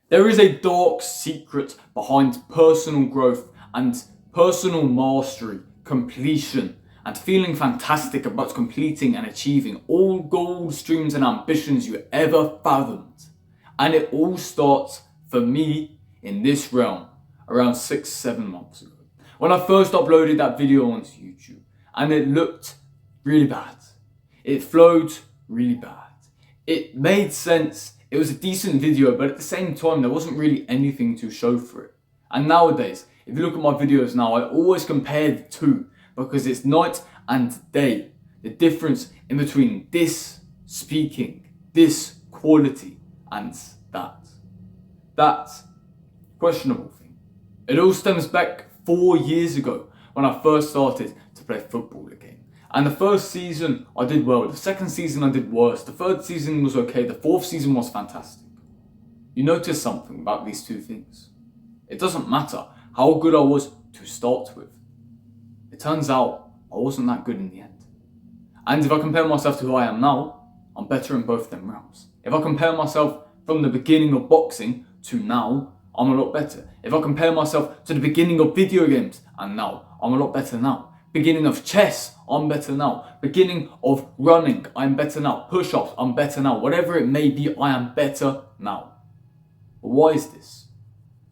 There is a dark secret behind personal growth and personal mastery, completion, and feeling fantastic about completing and achieving all goals, dreams, and ambitions you ever fathomed. And it all starts, for me, in this realm, around 6-7 months ago, when I first uploaded that video onto YouTube, and it looked really bad. It flowed really bad. It made sense. It was a decent video, but at the same time, there wasn't really anything to show for it. And nowadays, if you look at my videos now, I always compare the two because it's night and day. The difference in between this speaking, this quality, and that questionable thing. It all stems back 4 years ago when I first started to play football again. And the first season I did well, the second season I did worse, the third season was okay, the fourth season was fantastic. You notice something about these two things. It doesn't matter how good I was to start with. It turns out I wasn't that good in the end. And if I compare myself to who I am now, I'm better in both them realms. If I compare myself from the beginning of boxing to now, I'm a lot better. If I compare myself to the beginning of video games and now, I'm a lot better now. Beginning of chess, I'm better now. Beginning of running, I'm better now. Push-ups, I'm better now. Whatever it may be, I am better now. But why is this?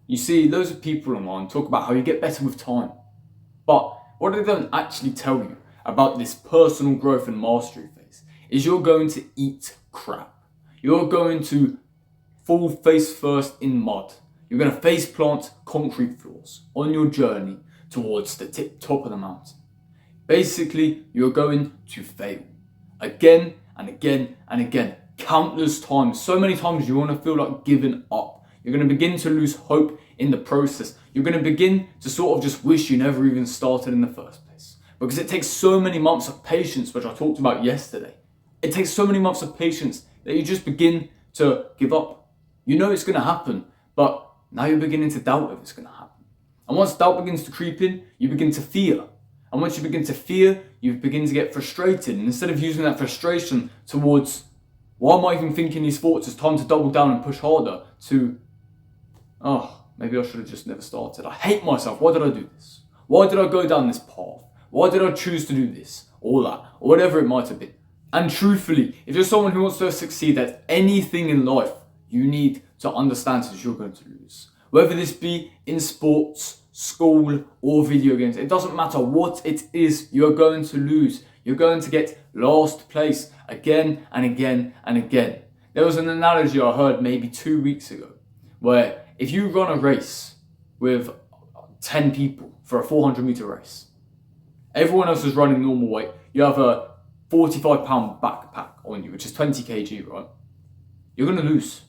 You see, loads of people online talk about how you get better with time. But what they don't actually tell you about this personal growth and mastery phase is you're going to eat crap. You're going to fall face first in mud. You're going to face plant concrete floors on your journey towards the top of the mountain. Basically, you're going to fail again and again and again, countless times. So many times you want to feel like giving up. You're going to begin to lose hope in the process. You're going to begin to sort of just wish you never even started in the first place. Because it takes so many months of patience, which I talked about yesterday. It takes so many months of patience that you just begin to give up. You know it's going to happen, but now you're beginning to doubt if it's going to happen. And once doubt begins to creep in, you begin to fear. And once you begin to fear, you begin to get frustrated. And instead of using that frustration towards, why am I even thinking these thoughts? It's time to double down and push harder, to, oh, maybe I should have just never started. I hate myself. Why did I do this? Why did I go down this path? Why did I choose to do this? All that, or whatever it might have been. And truthfully, if you're someone who wants to succeed at anything in life, you need to understand that you're going to lose. Whether this be in sports, school, or video games, it doesn't matter what it is, you're going to lose. You're going to get last place again and again and again. There was an analogy I heard maybe 2 weeks ago, where if you run a race with 10 people for a 400-meter race, everyone else is running normal weight, you have a 45-pound backpack on you, which is 20 kg, right? You're going to lose.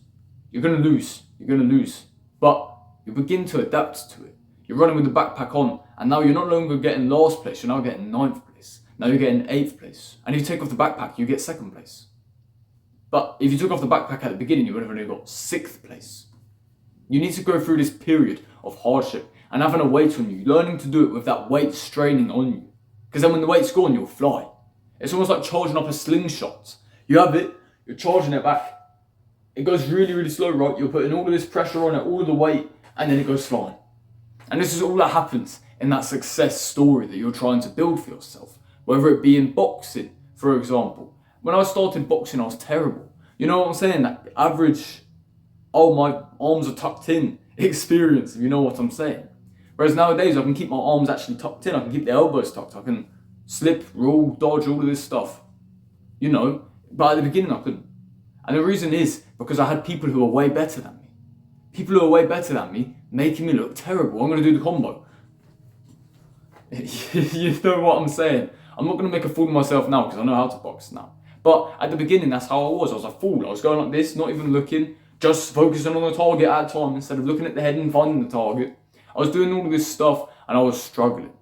You're going to lose. You're going to lose. But you begin to adapt to it. You're running with the backpack on, and now you're no longer getting last place, you're now getting 9th place. Now you're getting 8th place. And if you take off the backpack, you get 2nd place. But if you took off the backpack at the beginning, you would have only got 6th place. You need to go through this period of hardship and having a weight on you, learning to do it with that weight straining on you. Because then when the weight's gone, you'll fly. It's almost like charging up a slingshot. You have it, you're charging it back. It goes really, really slow, right? You're putting all of this pressure on it, all of the weight, and then it goes flying. And this is all that happens in that success story that you're trying to build for yourself. Whether it be in boxing, for example. When I started boxing, I was terrible. You know what I'm saying? That average, oh, my arms are tucked in experience, if you know what I'm saying. Whereas nowadays, I can keep my arms actually tucked in. I can keep the elbows tucked. I can slip, roll, dodge, all of this stuff. You know, but at the beginning, I couldn't. And the reason is because I had people who were way better than me. People who are way better than me making me look terrible. I'm going to do the combo. You know what I'm saying? I'm not going to make a fool of myself now because I know how to box now. But at the beginning, that's how I was. I was a fool. I was going like this, not even looking, just focusing on the target at a time instead of looking at the head and finding the target. I was doing all of this stuff and I was struggling.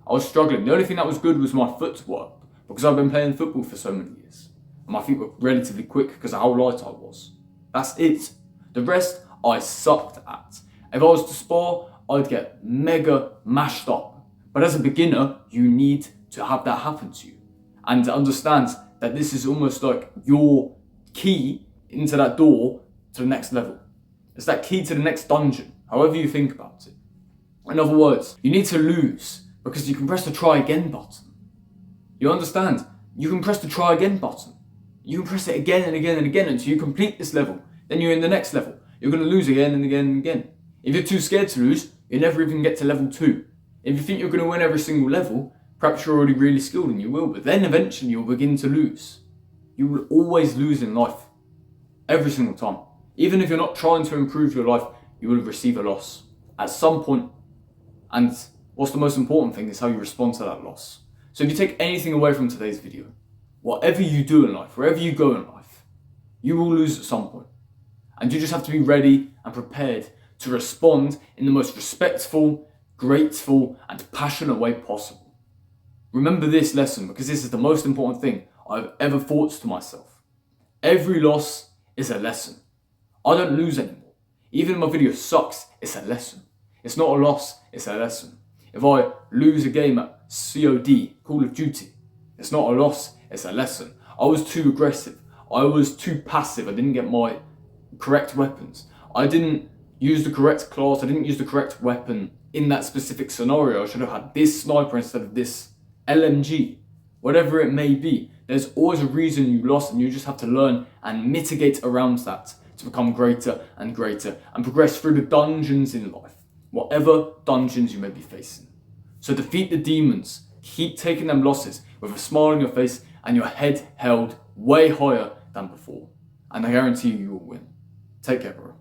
The only thing that was good was my footwork because I've been playing football for so many years. And my feet were relatively quick because of how light I was. That's it. The rest I sucked at. If I was to spar, I'd get mega mashed up. But as a beginner, you need to have that happen to you. And to understand that this is almost like your key into that door to the next level. It's that key to the next dungeon, however you think about it. In other words, you need to lose because you can press the try again button. You understand? You can press the try again button. You can press it again and again and again until you complete this level. Then you're in the next level. You're going to lose again and again and again. If you're too scared to lose, you'll never even get to level 2. If you think you're going to win every single level, perhaps you're already really skilled and you will, but then eventually you'll begin to lose. You will always lose in life. Every single time. Even if you're not trying to improve your life, you will receive a loss at some point. And what's the most important thing is how you respond to that loss. So if you take anything away from today's video, whatever you do in life, wherever you go in life, you will lose at some point. And you just have to be ready and prepared to respond in the most respectful, grateful, and passionate way possible. Remember this lesson, because this is the most important thing I've ever thought to myself. Every loss is a lesson. I don't lose anymore. Even if my video sucks, it's a lesson. It's not a loss, it's a lesson. If I lose a game at COD, Call of Duty, it's not a loss, it's a lesson. I was too aggressive. I was too passive. I didn't get my correct weapons. I didn't use the correct class. I didn't use the correct weapon in that specific scenario. I should have had this sniper instead of this LMG. Whatever it may be, there's always a reason you lost, and you just have to learn and mitigate around that to become greater and greater and progress through the dungeons in life, whatever dungeons you may be facing. So defeat the demons, keep taking them losses with a smile on your face and your head held way higher than before. And I guarantee you will win. Take care, bro.